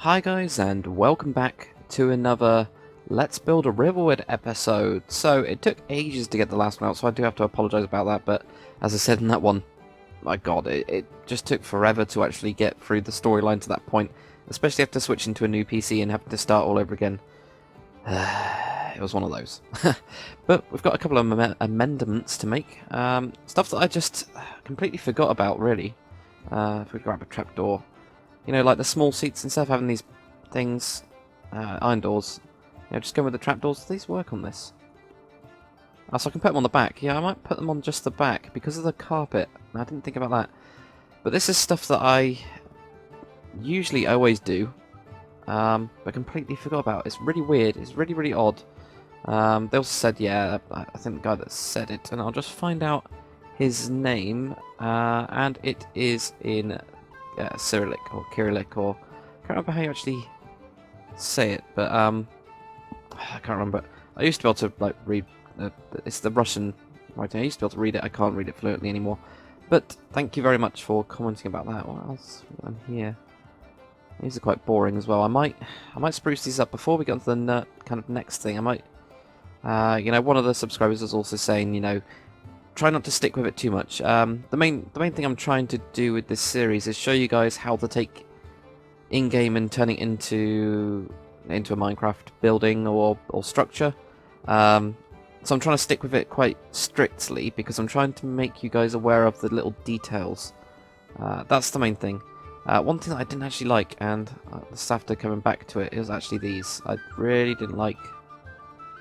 Hi guys, and welcome back to another Let's Build a Riverwood episode. So it took ages to get the last one out, so I do have to apologise about that, but as I said in that one, my god, it just took forever to actually get through the storyline to that point, especially after switching to a new PC and having to start all over again. It was one of those. But we've got a couple of amendments to make, stuff that I just completely forgot about, really. If we grab a trapdoor. You know, like the small seats, instead of having these things, iron doors, you know, just go with the trapdoors. Do these work on this? Oh, so I can put them on the back. Yeah, I might put them on just the back because of the carpet. I didn't think about that. But this is stuff that I usually always do, but completely forgot about. It's really weird. It's really, really odd. They also said, yeah, I think the guy that said it, and I'll just find out his name, and it is in Cyrillic or Kyrillic, or I can't remember how you actually say it, but I can't remember. I used to be able to like read. It's the Russian writing. I used to be able to read it. I can't read it fluently anymore. But thank you very much for commenting about that. What else on here? These are quite boring as well. I might spruce these up before we get onto the kind of next thing. I might, you know, one of the subscribers was also saying, you know, try not to stick with it too much. The main thing I'm trying to do with this series is show you guys how to take in-game and turn it into a Minecraft building or structure. So I'm trying to stick with it quite strictly because I'm trying to make you guys aware of the little details. That's the main thing. One thing that I didn't actually like, and just after coming back to it, is actually these. I really didn't like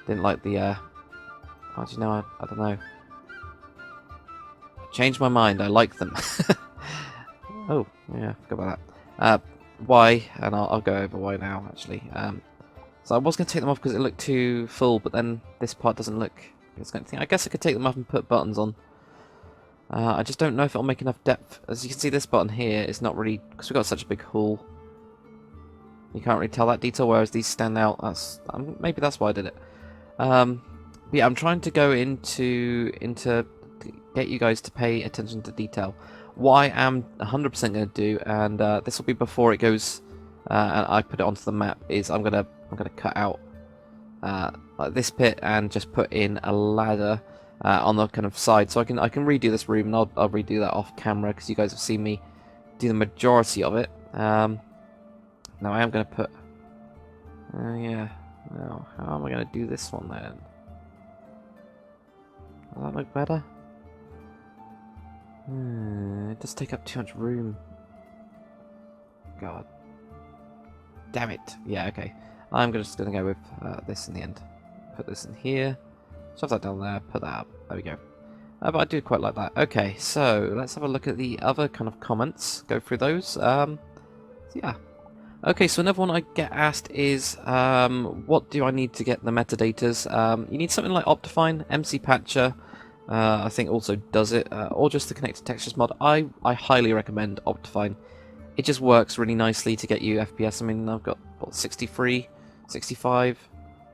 the. How do you know? I don't know. Changed my mind. I like them. Oh, yeah, I forgot about that. Why? And I'll go over why now, actually. So I was going to take them off because it looked too full, but then this part doesn't look... I guess I could take them off and put buttons on. I just don't know if it'll make enough depth. As you can see, this button here is not really... Because we've got such a big hall. You can't really tell that detail, whereas these stand out. Maybe that's why I did it. But yeah, I'm trying to go into get you guys to pay attention to detail. What I am 100% going to do, and this will be before it goes and I put it onto the map, is I'm gonna cut out like this pit and just put in a ladder on the kind of side, so I can redo this room, and I'll redo that off camera because you guys have seen me do the majority of it. Now I am going to put yeah. Now how am I going to do this one then? Will that look better? It does take up too much room. God. Damn it. Yeah, okay. I'm just going to go with this in the end. Put this in here. Shove that down there. Put that up. There we go. But I do quite like that. Okay, so let's have a look at the other kind of comments. Go through those. So yeah. Okay, so another one I get asked is, what do I need to get the metadatas? You need something like Optifine, MC Patcher, I think also does it, or just the Connected Textures mod. I highly recommend Optifine. It just works really nicely to get you FPS. I mean, I've got, what, 63, 65.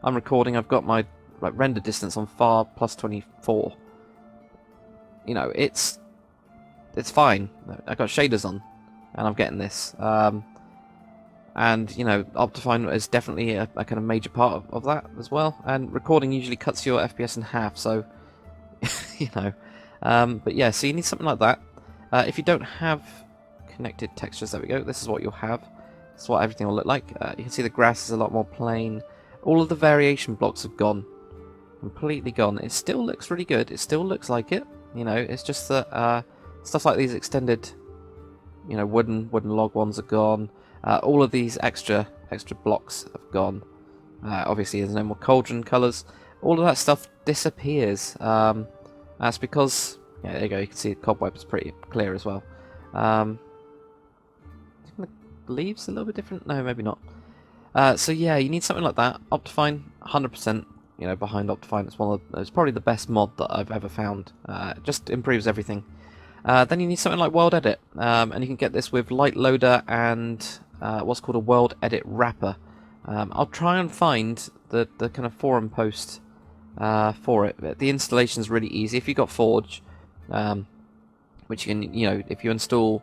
I'm recording, I've got my render distance on far plus 24. You know, it's fine. I've got shaders on, and I'm getting this. And, you know, Optifine is definitely a kind of major part of that as well. And recording usually cuts your FPS in half, so, you know. But yeah, so you need something like that. If you don't have connected textures, there we go, this is what you'll have. This is what everything will look like. You can see the grass is a lot more plain. All of the variation blocks have gone. Completely gone. It still looks really good. It still looks like it. You know, it's just that stuff like these extended, you know, wooden log ones are gone. All of these extra blocks have gone. Obviously, there's no more cauldron colours. All of that stuff disappears. That's because, yeah, there you go. You can see the cobweb is pretty clear as well. The leaves a little bit different. No, maybe not. So yeah, you need something like that. Optifine, 100%. You know, behind Optifine, it's probably the best mod that I've ever found. It just improves everything. Then you need something like World Edit, and you can get this with Light Loader and what's called a World Edit Wrapper. I'll try and find the kind of forum post for it. The installation is really easy. If you've got Forge, which you can, you know, if you install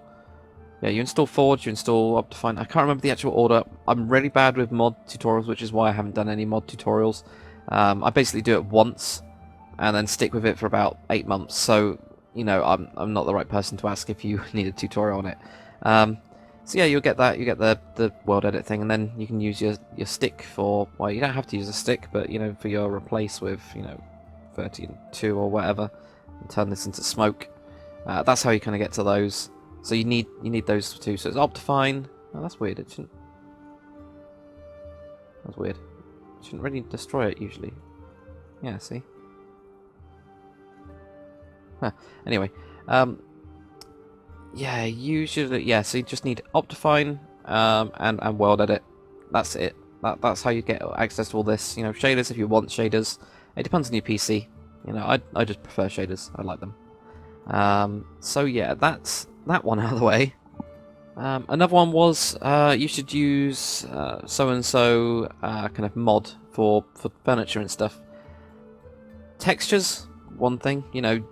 Yeah, you install Forge, you install Optifine. I can't remember the actual order. I'm really bad with mod tutorials, which is why I haven't done any mod tutorials. I basically do it once, and then stick with it for about 8 months. So, you know, I'm not the right person to ask if you need a tutorial on it. So yeah, you'll get that. You get the world edit thing, and then you can use your stick for. Well, you don't have to use a stick, but you know, for your replace with 32 or whatever, and turn this into smoke. That's how you kind of get to those. So you need those two. So it's Optifine. Oh, that's weird. It shouldn't. That's weird. It shouldn't really destroy it usually. Yeah. See. Huh. Anyway. Yeah. Usually. Yeah. So you just need Optifine and World Edit. That's it. That's how you get access to all this. You know, shaders if you want shaders. It depends on your PC. You know, I just prefer shaders. I like them. So yeah, that's that one out of the way. Another one was you should use so-and-so kind of mod for furniture and stuff. Textures, one thing, you know,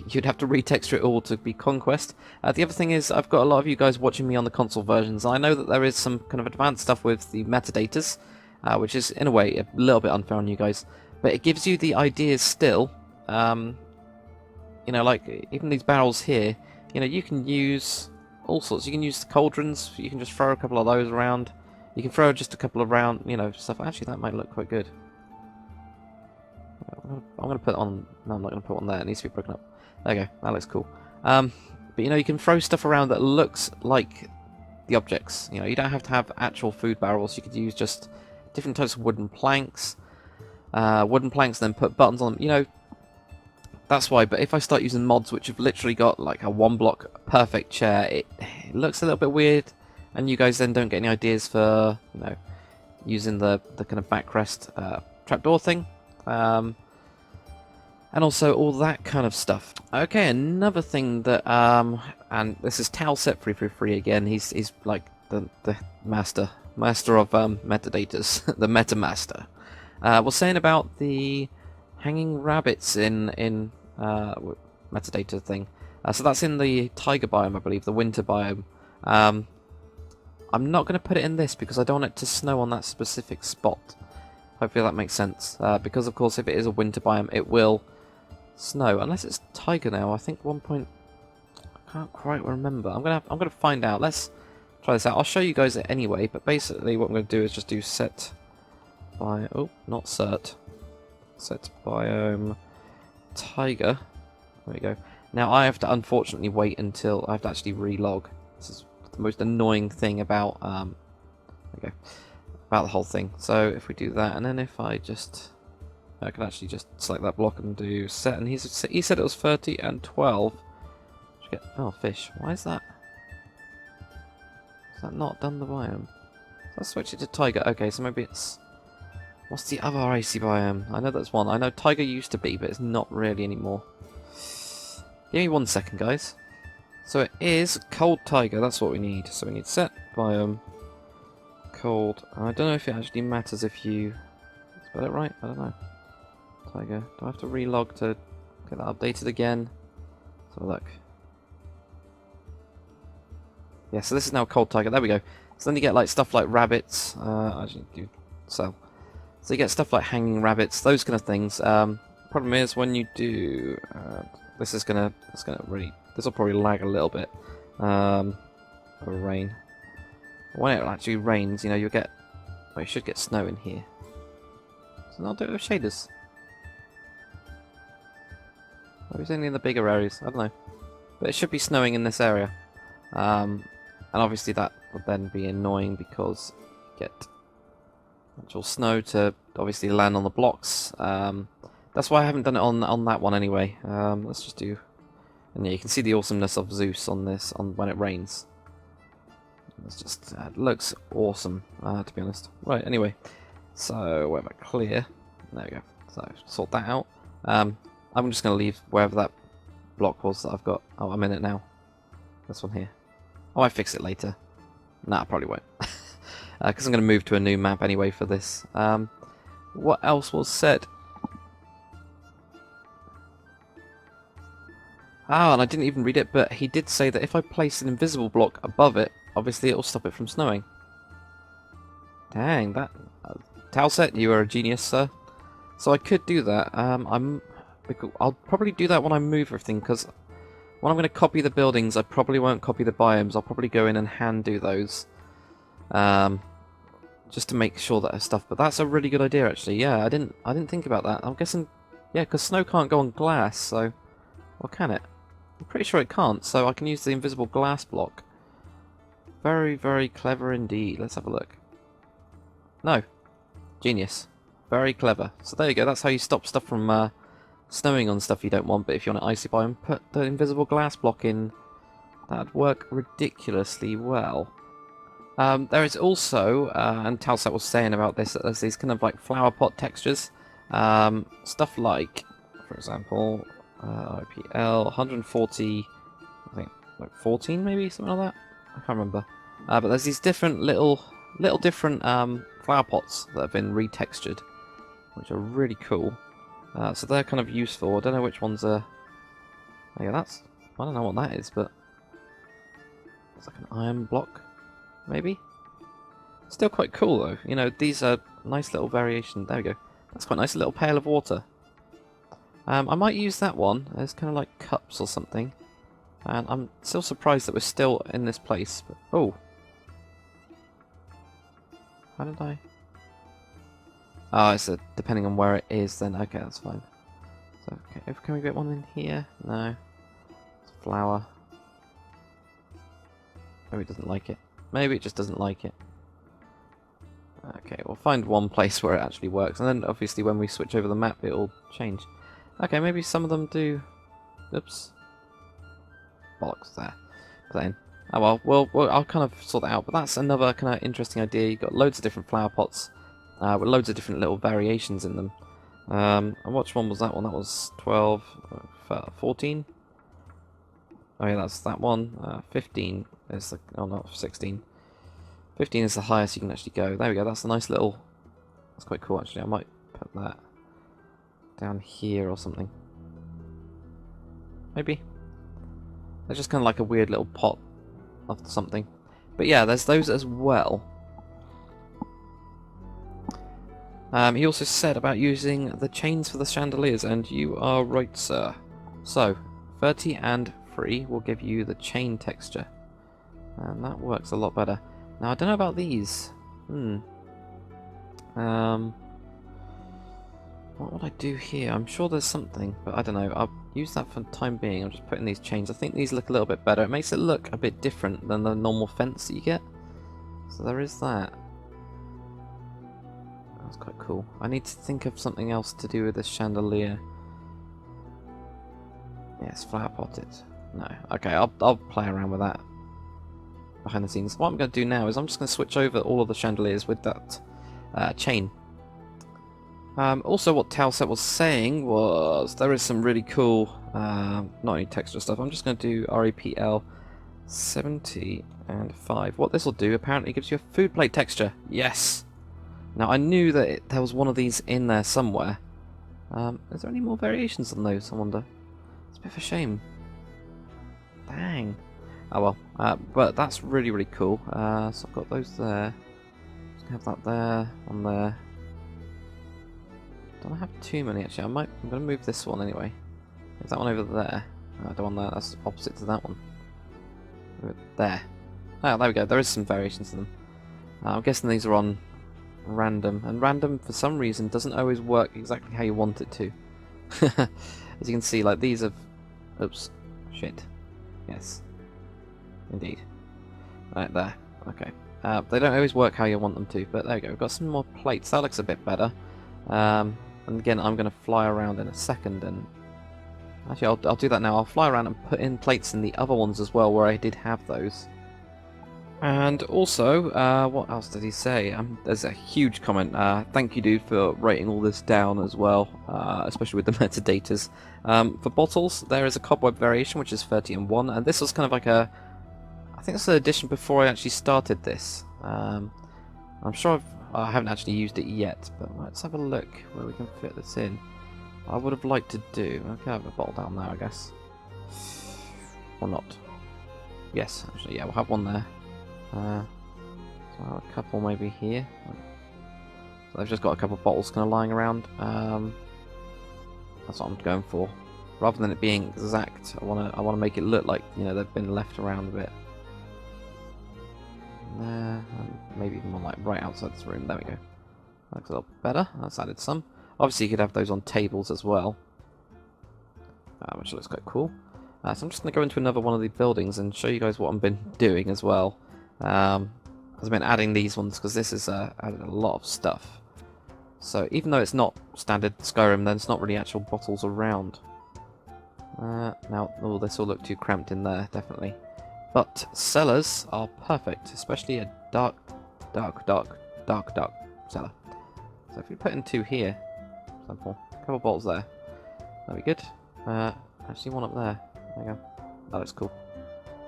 you'd have to retexture it all to be Conquest. The other thing is I've got a lot of you guys watching me on the console versions. I know that there is some kind of advanced stuff with the metadatas, which is in a way a little bit unfair on you guys, but it gives you the ideas still. You know, like even these barrels here, you know, you can use all sorts. You can use the cauldrons. You can just throw a couple of those around. You can throw just a couple of round, you know, stuff. Actually, that might look quite good. I'm gonna put it on. No, I'm not gonna put one there. It needs to be broken up. There you go. That looks cool. But you know, you can throw stuff around that looks like the objects. You know, you don't have to have actual food barrels. You could use just different types of wooden planks. Then put buttons on them. You know. That's why, but if I start using mods which have literally got like a 1-block perfect chair, it looks a little bit weird, and you guys then don't get any ideas for, you know, using the kind of backrest trapdoor thing, and also all that kind of stuff. Okay, another thing that, and this is Talset333 again, he's like the master of metadatas, the meta master. Was saying about the hanging rabbits in metadata thing. So that's in the taiga biome, I believe, the winter biome. I'm not going to put it in this because I don't want it to snow on that specific spot. Hopefully that makes sense. Because of course, if it is a winter biome, it will snow unless it's taiga now. I think 1 point. I can't quite remember. I'm gonna find out. Let's try this out. I'll show you guys it anyway. But basically, what I'm going to do is just do set by not cert. Set biome taiga. There we go. Now I have to unfortunately wait until I have to actually relog. This is the most annoying thing about there we go, about the whole thing. So if we do that, and then if I can actually just select that block and do set, and he said it was 30 and 12. Oh, fish. Why is that? Is that not done the biome? So I switch it to taiga. Okay, so maybe it's. What's the other icy biome? I know that's one. I know taiga used to be, but it's not really anymore. Give me 1 second, guys. So it is cold taiga. That's what we need. So we need set biome cold. I don't know if it actually matters if you spell it right. I don't know. Taiga. Do I have to relog to get that updated again? So look. Yeah. So this is now cold taiga. There we go. So then you get like stuff like rabbits. I actually do sell. So you get stuff like hanging rabbits, those kind of things. Problem is when you do, this will probably lag a little bit. For rain. When it actually rains, you know, you should get snow in here. So I'll do it with shaders. Maybe it's only in the bigger areas. I don't know, but it should be snowing in this area. And obviously that would then be annoying because you get actual snow to obviously land on the blocks. That's why I haven't done it on that one anyway. Let's just do, and yeah, you can see the awesomeness of Zeus on this when it rains. It's just it looks awesome, to be honest. Right, anyway, so where am I? Clear. There we go. So sort that out. I'm just going to leave wherever that block was that I've got. Oh, I'm in it now. This one here. Oh, I fix it later. Nah, I probably won't. Because I'm going to move to a new map anyway for this. What else was said? Ah, and I didn't even read it, but he did say that if I place an invisible block above it, obviously it will stop it from snowing. Dang, that... Towset, you are a genius, sir. So I could do that. I'll probably do that when I move everything, because when I'm going to copy the buildings, I probably won't copy the biomes. I'll probably go in and hand do those. Just to make sure that stuff. But that's a really good idea, actually. Yeah, I didn't think about that. I'm guessing, yeah, because snow can't go on glass, so... Or can it? I'm pretty sure it can't, so I can use the invisible glass block. Very, very clever indeed. Let's have a look. No. Genius. Very clever. So there you go, that's how you stop stuff from snowing on stuff you don't want, but if you want an icy biome, put the invisible glass block in. That'd work ridiculously well. There is also, and Talsat was saying about this, that there's these kind of like flower pot textures. Stuff like, for example, IPL 140, I think, like 14 maybe, something like that? I can't remember. But there's these different little different flower pots that have been retextured, which are really cool. So they're kind of useful. I don't know which ones are... Yeah, that's... I don't know what that is, but... It's like an iron block, maybe? Still quite cool, though. You know, these are nice little variations. There we go. That's quite nice, a little pail of water. I might use that one as kind of like cups or something. And I'm still surprised that we're still in this place. But, oh. How did I... Oh, it's depending on where it is then. Okay, that's fine. So, okay, can we get one in here? No. It's a flower. Maybe it doesn't like it. Maybe it just doesn't like it. Okay, we'll find one place where it actually works. And then, obviously, when we switch over the map, it'll change. Okay, maybe some of them do... Oops. Bollocks there. Playing. Oh well, I'll kind of sort that out. But that's another kind of interesting idea. You've got loads of different flower pots with loads of different little variations in them. And which one was that one? That was 12, 14? Oh yeah, that's that one. 15 is the... Oh, not 16. 15 is the highest you can actually go. There we go, that's a nice little... That's quite cool, actually. I might put that down here or something. Maybe. They're just kind of like a weird little pot of something. But yeah, there's those as well. He also said about using the chains for the chandeliers, and you are right, sir. So, 30 and 3 will give you the chain texture. And that works a lot better. Now, I don't know about these. What would I do here? I'm sure there's something, but I don't know. I'll use that for the time being. I'm just putting these chains. I think these look a little bit better. It makes it look a bit different than the normal fence that you get. So there is that. That's quite cool. I need to think of something else to do with this chandelier. Yes, flower potted. No. Okay, I'll play around with that behind the scenes. What I'm going to do now is I'm just going to switch over all of the chandeliers with that chain. Also, what Talset was saying was there is some really cool, not only texture stuff. I'm just going to do REPL 70 and 5. What this will do apparently gives you a food plate texture. Yes. Now I knew that there was one of these in there somewhere. Is there any more variations on those? I wonder. It's a bit of a shame. Dang. Oh well. But that's really, really cool. So I've got those there. Just gonna have that there, on there. Don't have too many actually. I'm going to move this one anyway. Is that one over there? I don't want that. That's opposite to that one. Over there. Oh, there we go. There is some variations in them. I'm guessing these are on random, and random for some reason doesn't always work exactly how you want it to. As you can see, like these have... Oops. Shit. Yes. Indeed. Right there. Okay. They don't always work how you want them to, but there we go. We've got some more plates. That looks a bit better. And again, I'm going to fly around in a second, and actually I'll do that now. I'll fly around and put in plates in the other ones as well where I did have those. And also, what else did he say? There's a huge comment. Thank you, dude, for writing all this down as well, especially with the metadatas. For bottles, there is a cobweb variation, which is 30 and 1, and this was kind of like a... I think it's an edition before I actually started this. I'm sure I haven't actually used it yet, but let's have a look where we can fit this in. I would have liked to do... Okay, I have a bottle down there, I guess. Or not. Yes, actually, yeah, we'll have one there. So a couple maybe here. So they've just got a couple of bottles kind of lying around. That's what I'm going for. Rather than it being exact, I wanna make it look like, you know, they've been left around a bit. There, and maybe even one like right outside this room. There we go. That looks a lot better. That's added some. Obviously, you could have those on tables as well, which looks quite cool. So I'm just going to go into another one of the buildings and show you guys what I've been doing as well. I've been adding these ones because this has added a lot of stuff. So even though it's not standard Skyrim, then it's not really actual bottles around. Now, oh, this will look too cramped in there, definitely. But cellars are perfect, especially a dark cellar. So if we put in 2 here, for example, a couple of bottles there, that'd be good. Actually, one up there. There you go. That looks cool.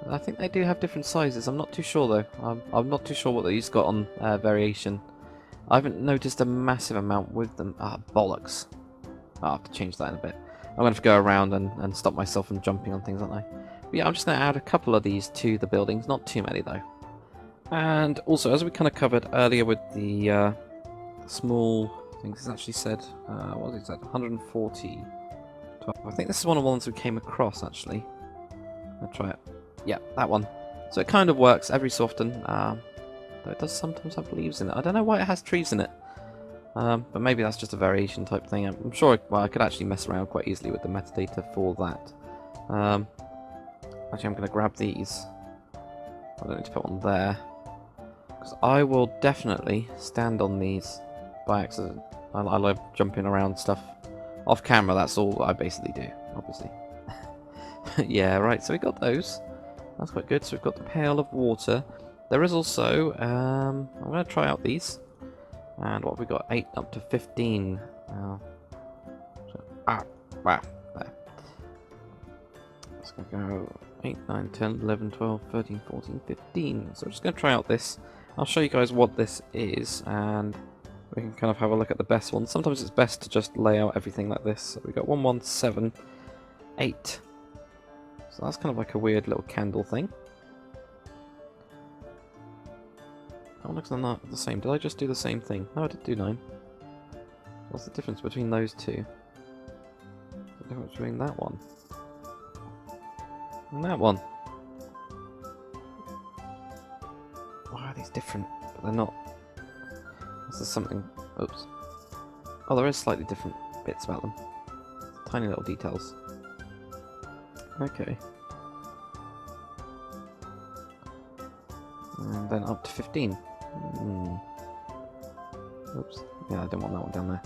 I think they do have different sizes. I'm not too sure though. I'm not too sure what these got on variation. I haven't noticed a massive amount with them. Ah, bollocks. I'll have to change that in a bit. I'm going to have to go around and stop myself from jumping on things, aren't I? But yeah, I'm just going to add a couple of these to the buildings. Not too many though. And also, as we kind of covered earlier with the small things, it's actually said, what was it said? 140. 12. I think this is one of the ones we came across actually. I'll try it. Yeah, that one. So it kind of works every so often. Though it does sometimes have leaves in it. I don't know why it has trees in it. But maybe that's just a variation type thing. I'm sure I could actually mess around quite easily with the metadata for that. Actually, I'm going to grab these. I don't need to put one there. Because I will definitely stand on these by accident. I love jumping around stuff. Off camera, that's all I basically do, obviously. Yeah, right, so we got those. That's quite good. So we've got the pail of water. There is also, I'm going to try out these. And what have we got? 8 up to 15. Wow, there. It's going to go 8, 9, 10, 11, 12, 13, 14, 15. So I'm just going to try out this. I'll show you guys what this is, and we can kind of have a look at the best ones. Sometimes it's best to just lay out everything like this. So we've got 1, 1, 7, 8. So that's kind of like a weird little candle thing. That one looks not the same. Did I just do the same thing? No, I did do 9. What's the difference between those two? What's the difference between that one and that one? Why are these different? But they're not. This is something. Oops. Oh, there is slightly different bits about them. Tiny little details. Okay. And then up to 15. Oops. Yeah, I didn't want that one down there.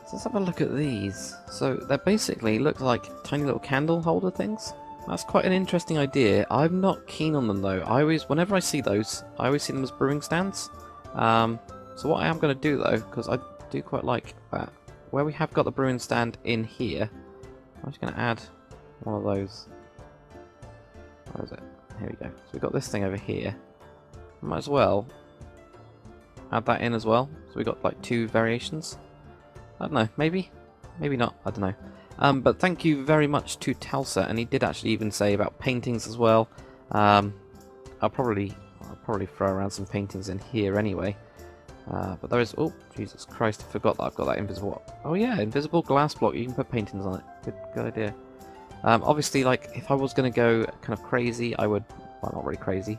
So let's have a look at these. So they basically look like tiny little candle holder things. That's quite an interesting idea. I'm not keen on them though. Whenever I see those, I always see them as brewing stands. So what I am going to do though, because I do quite like that, where we have got the brewing stand in here, I'm just going to add one of those. Where is it? Here we go. So we've got this thing over here. Might as well add that in as well. So we've got like 2 variations. I don't know, maybe? Maybe not, I don't know. But thank you very much to Talsa, and he did actually even say about paintings as well. I'll probably throw around some paintings in here anyway. But there is... Oh, Jesus Christ, I forgot that I've got that invisible... Oh yeah, invisible glass block, you can put paintings on it. Good idea. Obviously, like, if I was going to go kind of crazy, I would... Well, not really crazy.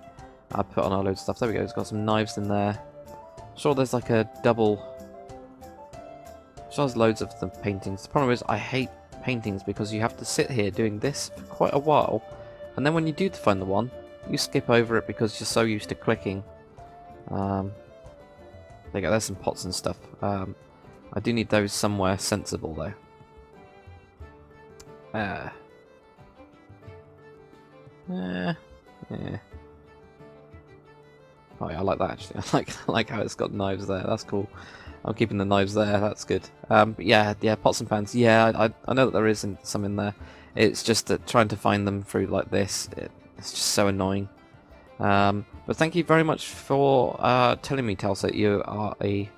I'd put on a load of stuff. There we go, it's got some knives in there. I'm sure there's like a double... I'm sure there's loads of the paintings. The problem is, I hate paintings because you have to sit here doing this for quite a while. And then when you do find the one, you skip over it because you're so used to clicking. There you go, there's some pots and stuff. I do need those somewhere sensible though. Yeah. Oh yeah, I like that actually. I like how it's got knives there. That's cool. I'm keeping the knives there. That's good. But yeah, pots and pans. Yeah, I know that there is some in there. It's just that trying to find them through like this, it's just so annoying. But thank you very much for telling me, Talsa, you are a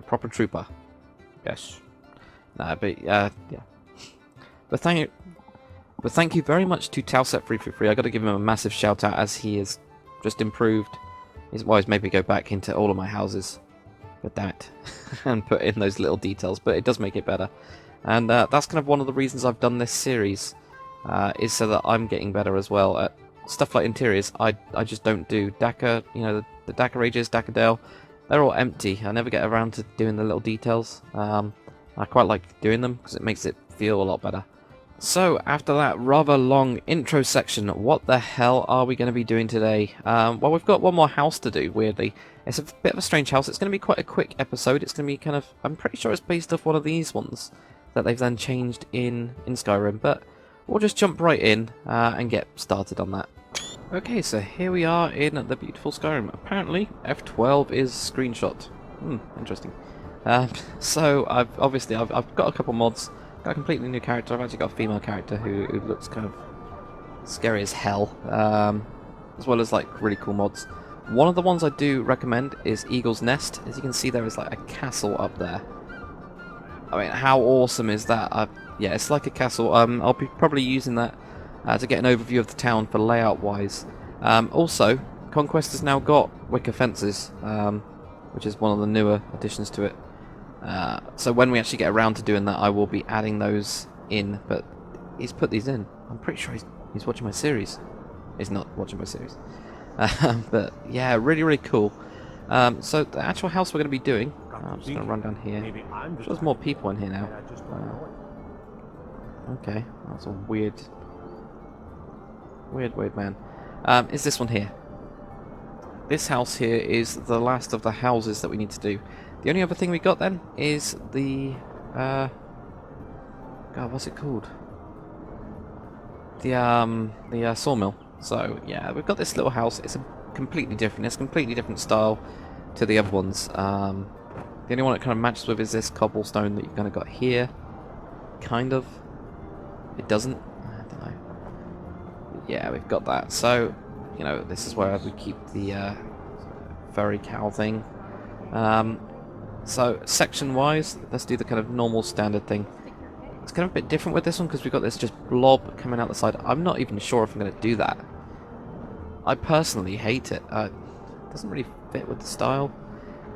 proper trooper. Yes. No, but yeah. But thank you. But thank you very much to Towset333. I got to give him a massive shout out as he has just improved. He's made me go back into all of my houses. God damn it. And put in those little details, but it does make it better. And that's kind of one of the reasons I've done this series, is so that I'm getting better as well at stuff like interiors. I just don't do. Dakr, you know, the Dakr Ages, Dakr, they're all empty. I never get around to doing the little details. I quite like doing them because it makes it feel a lot better. So, after that rather long intro section, what the hell are we going to be doing today? Well, we've got one more house to do, weirdly. It's a bit of a strange house. It's going to be quite a quick episode. It's going to be kind of... I'm pretty sure it's based off one of these ones that they've then changed in Skyrim, but we'll just jump right in and get started on that. Okay, so here we are in the beautiful Skyrim. Apparently, F12 is screenshot. Interesting. So, I've got a couple mods. Got a completely new character. I've actually got a female character who looks kind of scary as hell, as well as like really cool mods. One of the ones I do recommend is Eagle's Nest. As you can see, there is like a castle up there. I mean, how awesome is that? Yeah, it's like a castle. I'll be probably using that to get an overview of the town for layout-wise. Also, Conquest has now got wicker fences, which is one of the newer additions to it. So when we actually get around to doing that, I will be adding those in. But he's put these in. I'm pretty sure he's watching my series. He's not watching my series. But yeah, really, really cool. So the actual house we're going to be doing, I'm just going to run down here. There's more people in here now. Okay, that's a weird man. Is this one here? This house here is the last of the houses that we need to do. The only other thing we got then is the God, what's it called? The sawmill. So yeah, we've got this little house. It's completely different. It's a completely different style to the other ones. The only one it kind of matches with is this cobblestone that you've kind of got here. Kind of. It doesn't. I don't know. Yeah, we've got that. So, you know, this is where we keep the furry cow thing. So, section-wise, let's do the kind of normal standard thing. It's kind of a bit different with this one because we've got this just blob coming out the side. I'm not even sure if I'm going to do that. I personally hate it. It doesn't really fit with the style.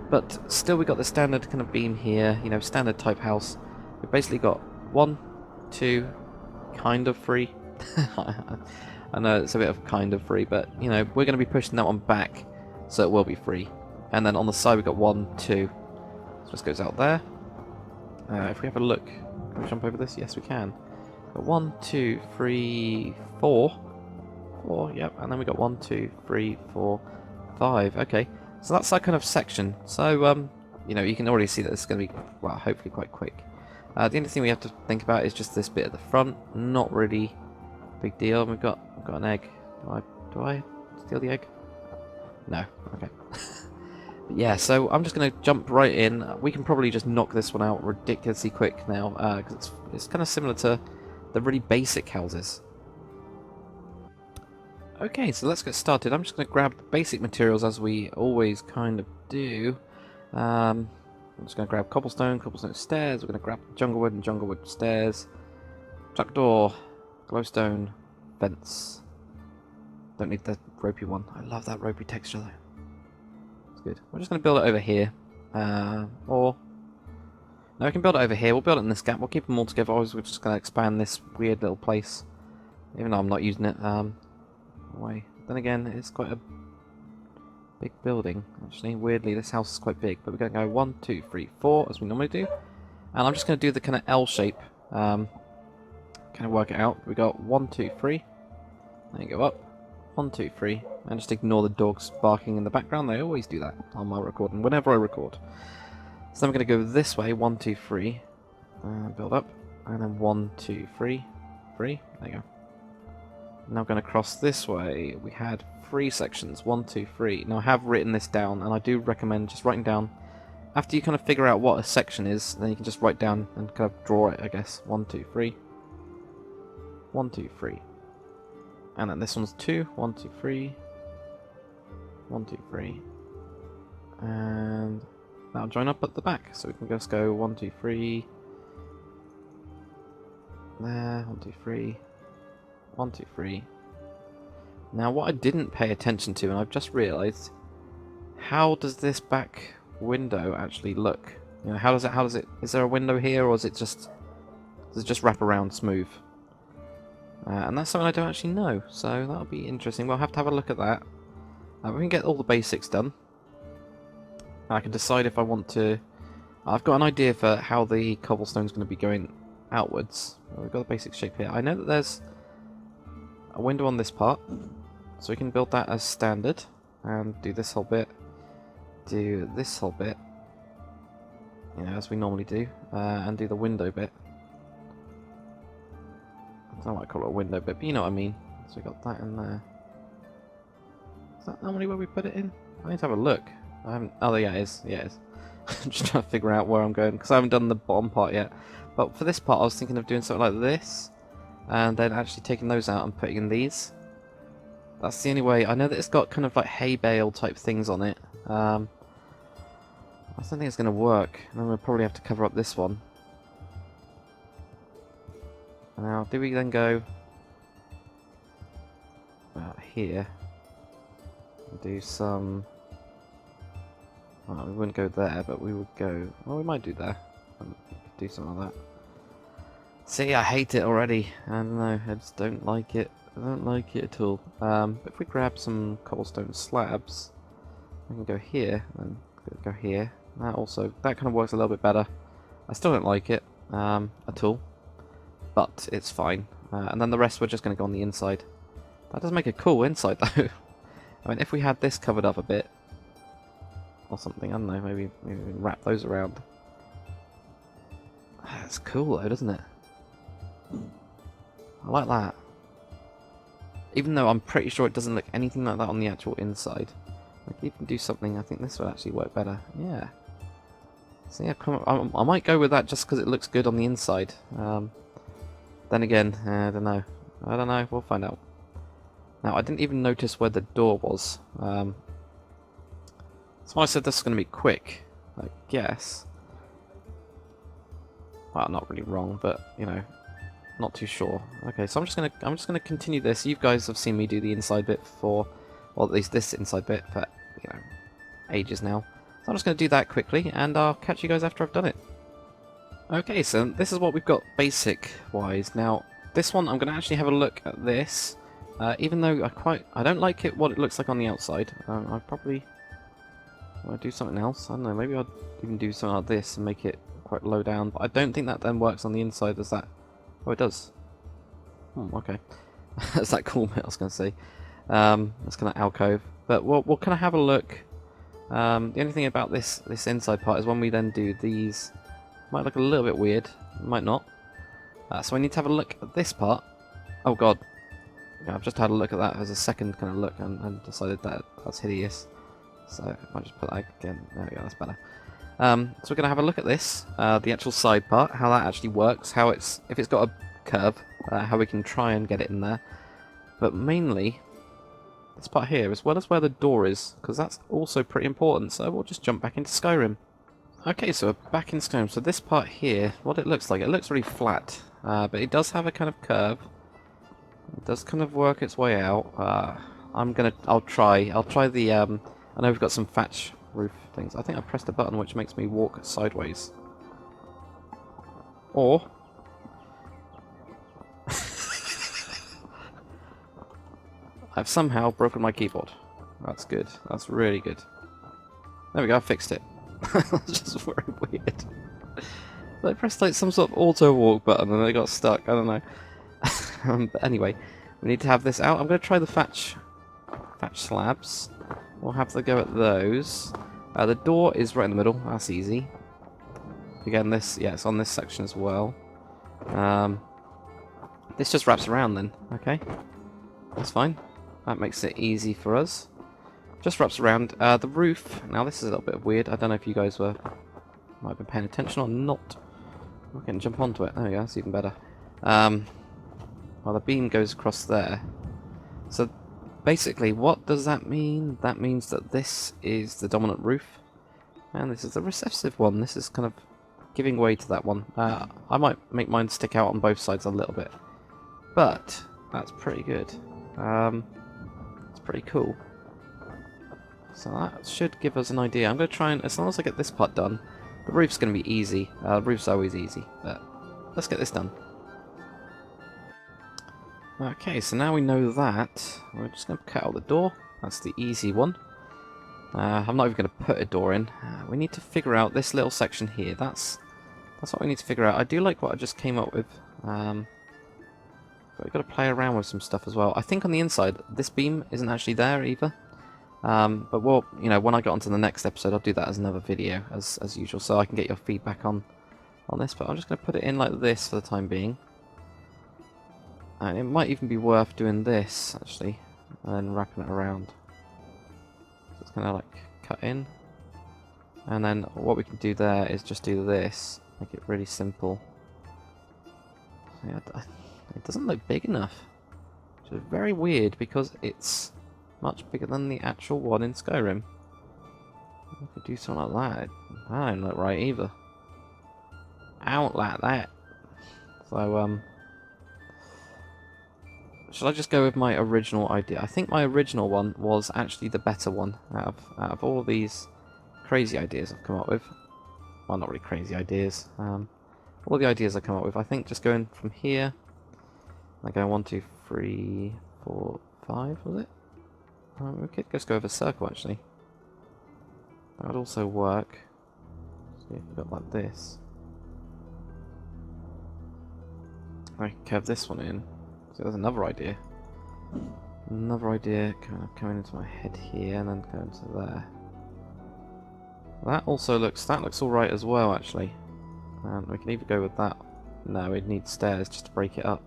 But still, we've got the standard kind of beam here, you know, standard type house. We've basically got 1, 2, kind of 3. I know it's a bit of kind of free, but, you know, we're going to be pushing that one back, so it will be free. And then on the side we've got 1, 2. So this goes out there. If we have a look, can we jump over this? Yes, we can. Got 1, 2, 3, 4. 4, yep. And then we got 1, 2, 3, 4, 5. Okay, so that's that kind of section. So, you know, you can already see that this is going to be, well, hopefully quite quick. The only thing we have to think about is just this bit at the front. Not really a big deal. We've got an egg. Do I steal the egg? No. Okay. But yeah, so I'm just going to jump right in. We can probably just knock this one out ridiculously quick now, because it's kind of similar to the really basic houses. Okay, so let's get started. I'm just going to grab basic materials as we always kind of do. I'm just going to grab cobblestone stairs. We're going to grab junglewood and junglewood stairs. Trapdoor, glowstone, fence. Don't need the ropey one. I love that ropey texture though. It's good. We're just going to build it over here. No, we can build it over here. We'll build it in this gap. We'll keep them all together. We're just going to expand this weird little place. Even though I'm not using it. Away. Then again, it's quite a big building. Actually, weirdly, this house is quite big. But we're going to go 1, 2, 3, 4 as we normally do. And I'm just going to do the kind of L shape. Kind of work it out. We got 1, 2, 3. Then you go up. 1, 2, 3. And just ignore the dogs barking in the background. They always do that on my recording, whenever I record. So then we're going to go this way. 1, 2, 3. Build up. And then 1, 2, 3. 3. There you go. Now going to cross this way. We had 3 sections. 1, 2, 3. Now I have written this down, and I do recommend just writing down. After you kind of figure out what a section is, then you can just write down and kind of draw it, I guess. 1, 2, 3. 1, 2, 3. And then this one's 2. 1, 2, 3. 1, 2, 3. And that'll join up at the back. So we can just go 1, 2, 3. There. 1, 2, 3. 1, 2, 3. Now, what I didn't pay attention to, and I've just realised, how does this back window actually look? You know, how does it, is there a window here, or is it just, does it just wrap around smooth? And that's something I don't actually know, so that'll be interesting. We'll have to have a look at that. We can get all the basics done. I can decide if I want to... I've got an idea for how the cobblestone's going to be going outwards. We've got the basic shape here. I know that there's a window on this part, so we can build that as standard, and do this whole bit, do this whole bit, you know, as we normally do, and do the window bit. I don't know what I call it a window bit, but you know what I mean. So we got that in there. Is that normally where we put it in? I need to have a look. I haven't. Oh, yeah, it is. Yeah, it is. I'm just trying to figure out where I'm going because I haven't done the bottom part yet. But for this part, I was thinking of doing something like this, and then actually taking those out and putting in these. That's the only way. I know that it's got kind of like hay bale type things on it. I don't think it's going to work. And then we'll probably have to cover up this one. Now, do we then go out here and do some... Well, we wouldn't go there, but we would go... Well, we might do there. Do something like that. See, I hate it already. I don't know, I just don't like it. I don't like it at all. If we grab some cobblestone slabs, we can go here, and go here. That also, that kind of works a little bit better. I still don't like it at all, but it's fine. And then the rest we're just going to go on the inside. That does make a cool inside though. I mean, if we had this covered up a bit, or something, I don't know, maybe we can wrap those around. That's cool though, doesn't it? I like that. Even though I'm pretty sure it doesn't look anything like that on the actual inside. I could even do something, I think this would actually work better. Yeah. So yeah, I might go with that just because it looks good on the inside. Then again, I don't know. I don't know, we'll find out. Now, I didn't even notice where the door was. So I said this is going to be quick, I guess. Well, not really wrong, but you know, not too sure. Okay, so I'm just gonna continue this. You guys have seen me do the inside bit for, well, at least this inside bit for, you know, ages now. So I'm just gonna do that quickly, and I'll catch you guys after I've done it. Okay, so this is what we've got basic-wise. Now, this one I'm gonna actually have a look at this, even though I don't like it what it looks like on the outside. I probably want to do something else. I don't know. Maybe I'd even do something like this and make it quite low down, but I don't think that then works on the inside. Does that? Oh, it does. Okay. That's that cool bit I was going to say. That's kind of alcove, but we'll kind of have a look. The only thing about this inside part is when we then do these, might look a little bit weird, might not. So I need to have a look at this part. Oh god, yeah, I've just had a look at that as a second kind of look and decided that that's hideous. So if I just put that again, there we go, that's better. So we're going to have a look at this, the actual side part, how that actually works, how it's, if it's got a curve, how we can try and get it in there. But mainly, this part here, as well as where the door is, because that's also pretty important, so we'll just jump back into Skyrim. Okay, so we're back in Skyrim. So this part here, what it looks like, it looks really flat, but it does have a kind of curve. It does kind of work its way out. I'll try the, I know we've got some thatch roof things. I think I pressed a button which makes me walk sideways. Or I've somehow broken my keyboard. That's good. That's really good. There we go, I fixed it. That's just very weird. I pressed like some sort of auto walk button and I got stuck. I don't know. But anyway, we need to have this out. I'm going to try the thatch slabs. We'll have to go at those. The door is right in the middle. That's easy. Again, this, yeah, it's on this section as well. This just wraps around then. Okay, that's fine. That makes it easy for us. Just wraps around. The roof. Now this is a little bit weird. I don't know if you guys might have been paying attention or not. We can jump onto it. There we go. That's even better. Well, the beam goes across there. So basically, what does that mean? That means that this is the dominant roof, and this is the recessive one. This is kind of giving way to that one. I might make mine stick out on both sides a little bit, but That's pretty good. It's pretty cool. So that should give us an idea. I'm going to try and, as long as I get this part done, the roof's going to be easy. The roof's always easy, but let's get this done. Okay, so now we know that. We're just going to cut out the door. That's the easy one. I'm not even going to put a door in. We need to figure out this little section here. That's what we need to figure out. I do like what I just came up with. But we've got to play around with some stuff as well. I think on the inside, this beam isn't actually there either. But we'll, you know, when I get onto the next episode, I'll do that as another video, as usual, so I can get your feedback on this. But I'm just going to put it in like this for the time being. And it might even be worth doing this, actually, and then wrapping it around. So it's kind of like cut in. And then what we can do there is just do this, make it really simple. Yeah, it doesn't look big enough, which is very weird because it's much bigger than the actual one in Skyrim. If we do something like that, that don't look right either. I don't like that. So, should I just go with my original idea? I think my original one was actually the better one out of all of these crazy ideas I've come up with. Well, not really crazy ideas. All the ideas I come up with, I think just going from here, like going 1, 2, 3, 4, 5, was it? We could just go over a circle actually. That would also work. See if we got like this. I can curve this one in. So there's another idea. Another idea kind of coming into my head here and then going to there. That also looks alright as well actually. And we can either go with that. No, we'd need stairs just to break it up.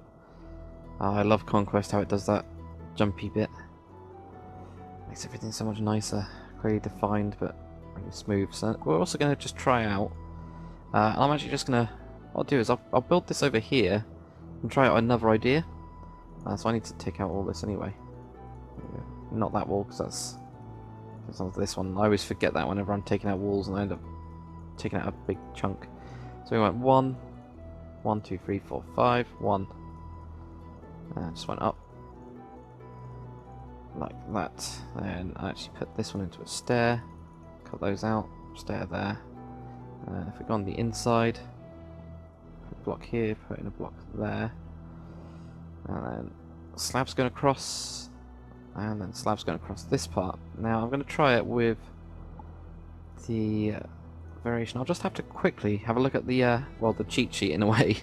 I love Conquest, how it does that jumpy bit. Makes everything so much nicer, clearly defined, but really smooth. So we're also going to just try out. I'm actually just going to. What I'll do is I'll build this over here and try out another idea. So I need to take out all this anyway. Not that wall, because that's not this one. I always forget that whenever I'm taking out walls, and I end up taking out a big chunk. So we went 1, 1, 2, 3, 4, 5, 1. Just went up. Like that. Then I actually put this one into a stair. Cut those out. Stair there. If we go on the inside, put a block here, put in a block there. And then slab's going across. And then slab's going across this part. Now I'm going to try it with the variation. I'll just have to quickly have a look at the, well, the cheat sheet in a way.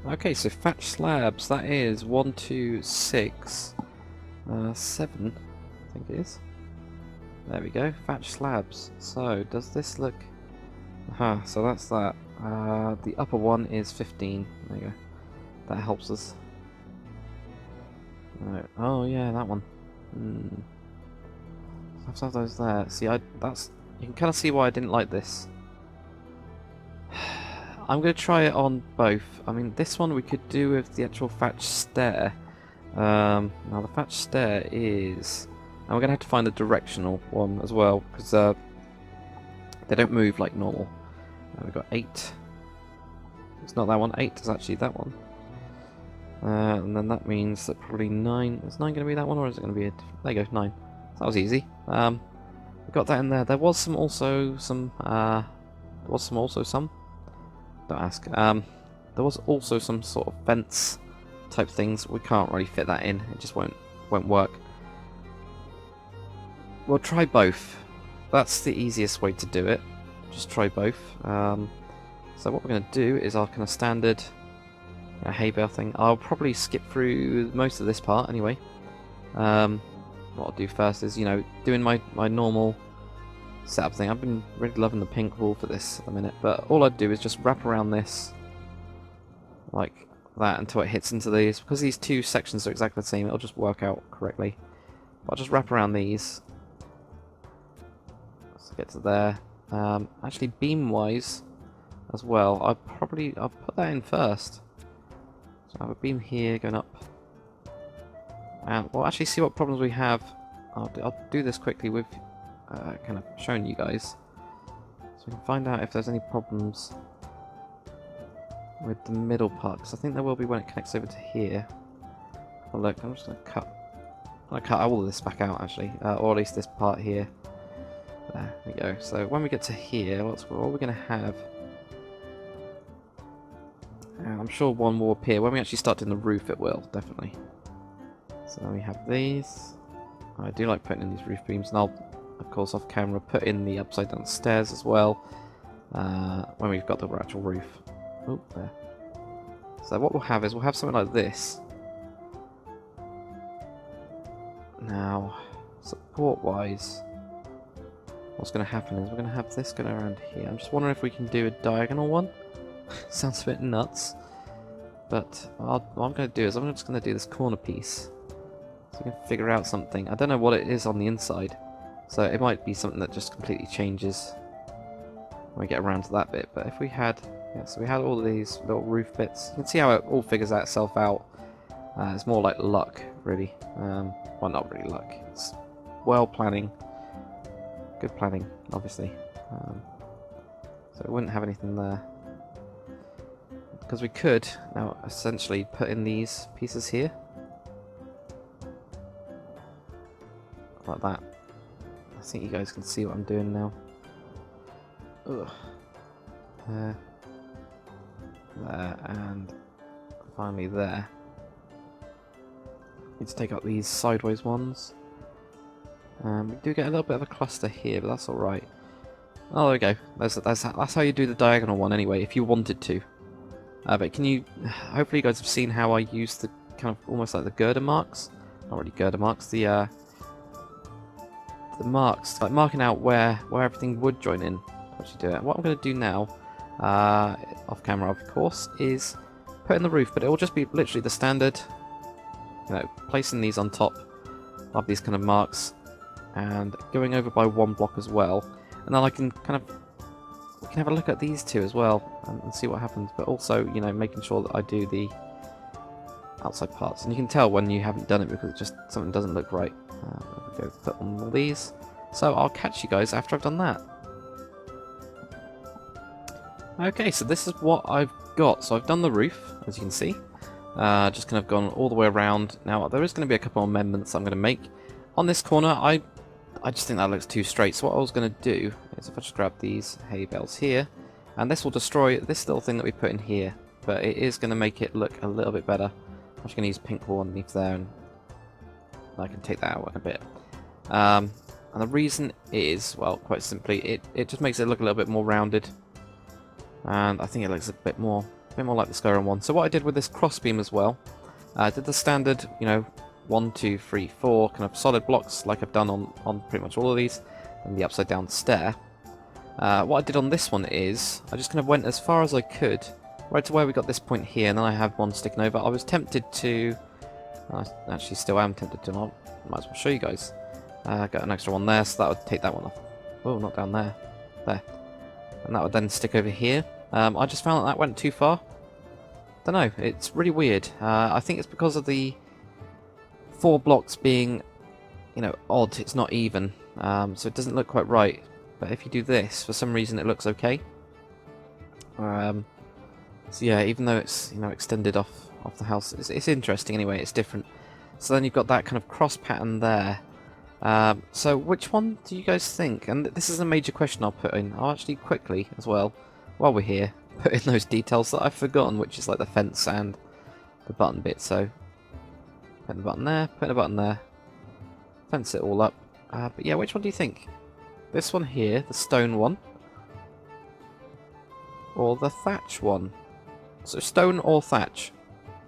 Okay, so thatched slabs, that is 1, 2, 6, 7, I think it is. There we go, thatched slabs. So, does this look... Aha, so that's that. The upper one is 15, there you go. That helps us. Oh yeah, that one. Let's have those there. See, you can kind of see why I didn't like this. I'm going to try it on both. I mean, this one we could do with the actual thatched stair. Now the thatched stair is... And we're going to have to find the directional one as well, because they don't move like normal. We've got 8. It's not that one. 8 is actually that one. And then that means that probably 9... Is 9 going to be that one, or is it going to be a different... There you go, 9. So that was easy. We got that in there. There was some... Don't ask. There was also some sort of fence type things. We can't really fit that in. It just won't work. We'll try both. That's the easiest way to do it. Just try both. So what we're going to do is our kind of standard hay bale thing. I'll probably skip through most of this part anyway. What I'll do first is, you know, doing my normal setup thing. I've been really loving the pink wool for this at the minute, but all I'd do is just wrap around this like that until it hits into these. Because these two sections are exactly the same, it'll just work out correctly. But I'll just wrap around these. Let's get to there. Actually, beam wise as well, I'll put that in first. So I have a beam here going up, and we'll actually see what problems we have. I'll do this quickly with kind of showing you guys. So we can find out if there's any problems with the middle part, because I think there will be when it connects over to here. Oh look, I'm just going to cut all of this back out actually, or at least this part here. There we go. So when we get to here, what are we going to have? And I'm sure one will appear. When we actually start doing the roof, it will, definitely. So we have these. I do like putting in these roof beams, and I'll, of course, off camera, put in the upside down stairs as well, when we've got the actual roof. Oh, there. So what we'll have is, we'll have something like this. Now, support-wise, what's going to happen is we're going to have this going around here. I'm just wondering if we can do a diagonal one. Sounds a bit nuts, but what I'm going to do is I'm just going to do this corner piece, so we can figure out something. I don't know what it is on the inside, so it might be something that just completely changes when we get around to that bit. But if we had, yeah, so we had all of these little roof bits. You can see how it all figures itself out. It's more like luck, really. Well, not really luck. It's well planning, good planning, obviously. So we wouldn't have anything there. Because we could now essentially put in these pieces here. Like that. I think you guys can see what I'm doing now. Ugh. There. There, and finally there. Need to take out these sideways ones. We do get a little bit of a cluster here, but that's alright. Oh, there we go. That's how you do the diagonal one anyway, if you wanted to. But can you... Hopefully you guys have seen how I use the kind of almost like the girder marks. Not really girder marks, the marks, like marking out where everything would join in. Actually do it. What I'm going to do now, off camera of course, is put in the roof, but it will just be literally the standard, you know, placing these on top of these kind of marks and going over by one block as well. And then I can kind of... We can have a look at these two as well and see what happens, but also, you know, making sure that I do the outside parts. And you can tell when you haven't done it because it just something doesn't look right. There we go, put on all these. So I'll catch you guys after I've done that. Okay, so this is what I've got. So I've done the roof, as you can see. Just kind of gone all the way around. Now there is going to be a couple of amendments I'm going to make. On this corner, I just think that looks too straight, so what I was going to do is if I just grab these hay bales here, and this will destroy this little thing that we put in here, but it is going to make it look a little bit better. I'm just going to use pink wool underneath there, and I can take that out in a bit. And the reason is, well, quite simply, it just makes it look a little bit more rounded, and I think it looks a bit more like the Skye one. So what I did with this crossbeam as well, I did the standard, you know, 1, 2, 3, 4 kind of solid blocks like I've done on pretty much all of these, and the upside down stair. What I did on this one is I just kind of went as far as I could, right to where we got this point here, and then I have one sticking over. I was tempted to, I actually still am tempted to, I might as well show you guys. Got an extra one there, so that would take that one off. Oh, not down there. There. And that would then stick over here. I just found that went too far. Don't know, it's really weird. I think it's because of the 4 blocks being, you know, odd. It's not even, so it doesn't look quite right. But if you do this, for some reason it looks okay. So yeah, even though it's, you know, extended off the house, it's interesting anyway. It's different. So then you've got that kind of cross pattern there. So which one do you guys think? And this is a major question I'll put in. I'll actually quickly as well, while we're here, put in those details that I've forgotten, which is like the fence and the button bit. So put the button there, put the button there, fence it all up. But yeah, which one do you think? This one here, the stone one, or the thatch one? So stone or thatch?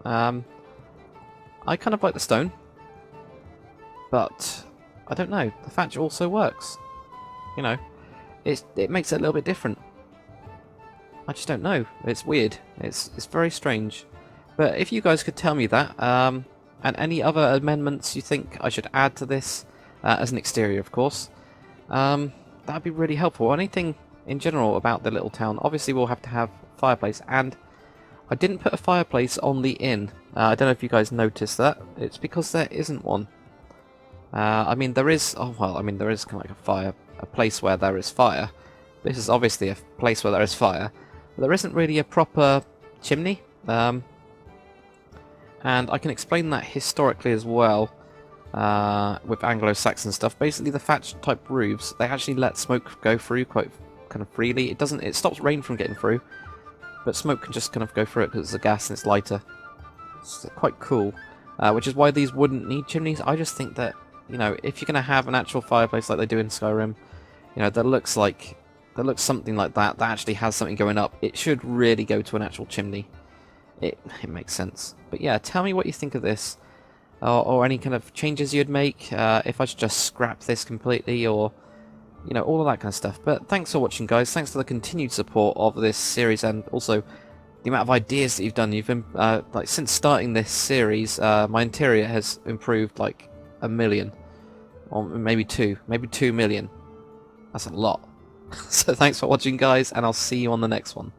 I kind of like the stone, but I don't know. The thatch also works. You know, it makes it a little bit different. I just don't know. It's weird. It's very strange. But if you guys could tell me that, and any other amendments you think I should add to this, as an exterior, of course, that'd be really helpful. Anything in general about the little town. Obviously, we'll have to have a fireplace, and I didn't put a fireplace on the inn. I don't know if you guys noticed that. It's because there isn't one. I mean, there is. Oh well, I mean, there is kind of like a place where there is fire, This is obviously a place where there is fire, but there isn't really a proper chimney. And I can explain that historically as well, with Anglo-Saxon stuff. Basically, the thatched type roofs, they actually let smoke go through quite kind of freely. It stops rain from getting through, but smoke can just kind of go through it because it's a gas and it's lighter. It's quite cool, which is why these wouldn't need chimneys. I just think that, you know, if you're going to have an actual fireplace like they do in Skyrim, you know, that looks something like that actually has something going up, it should really go to an actual chimney. It makes sense. But yeah, tell me what you think of this, or any kind of changes you'd make, if I should just scrap this completely, or, you know, all of that kind of stuff. But thanks for watching, guys. Thanks for the continued support of this series, and also the amount of ideas that you've done. You've been, like, since starting this series, my interior has improved like 1 million, or maybe 2 million. That's a lot. So thanks for watching, guys, and I'll see you on the next one.